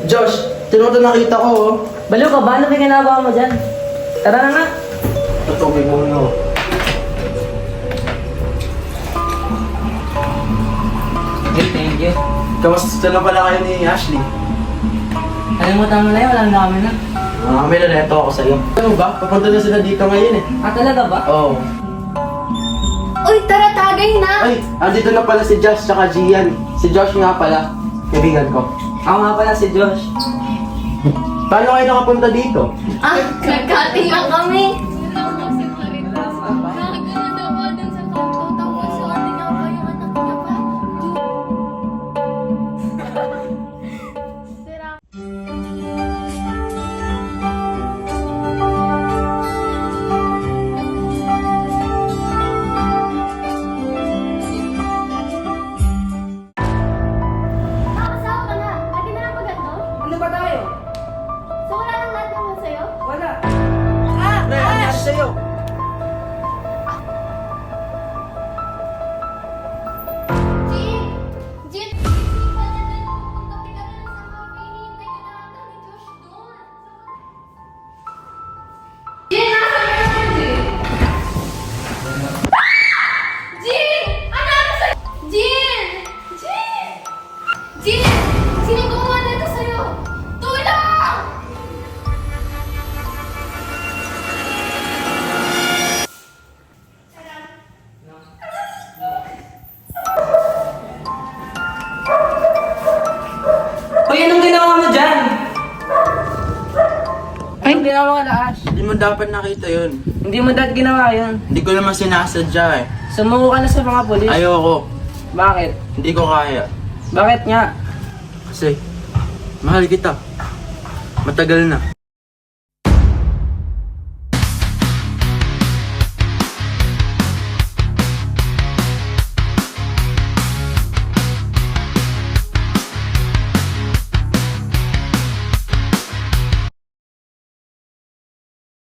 Josh, tinuto nakita ko oh. Baliw ka ba? Ano may ginagawa mo dyan? Tara na nga. Tutubig mo no. Okay, thank you. Kamusta na pala kayo ni Ashley? Kalimutan mo na yun, walang dami na. May nareto ako sa'yo. Ano ba? Papunta na sila dito ngayon eh. Ah, talaga ba? Oo. Uy, tara, tagay na! Ay, andito na pala si Josh tsaka Gian. Si Josh nga pala, kaibigan ko. Ako nga pala si Josh. Paano kayo nakapunta dito? Ah, nagkating lang kami! Nakakasama ka na! Lagi na lang pagano? Ano ba tayo? So wala nang lahat naman sa'yo? Wala. Pre, ano sa'yo? Jean! Jean! Isipan niya din pupunta ka na sa cafe. Hinihintay ka na ata ni Josh doon. Jean! Nasaan ka na, Jean? Jean! Ano ako sa'yo? Jean! Jean! Jean! Sino gumawa nito sa'yo? Tulong! Uy, anong ginawa mo dyan? Anong ginawa ka na, Ash? Hindi mo dapat nakita yun. Hindi mo dahil ginawa yun. Hindi ko naman sinasadya eh. Sumuko ka na sa mga polis. Ayoko. Bakit? Hindi ko kaya. Bakit nga? Kasi, mahal kita. Matagal na.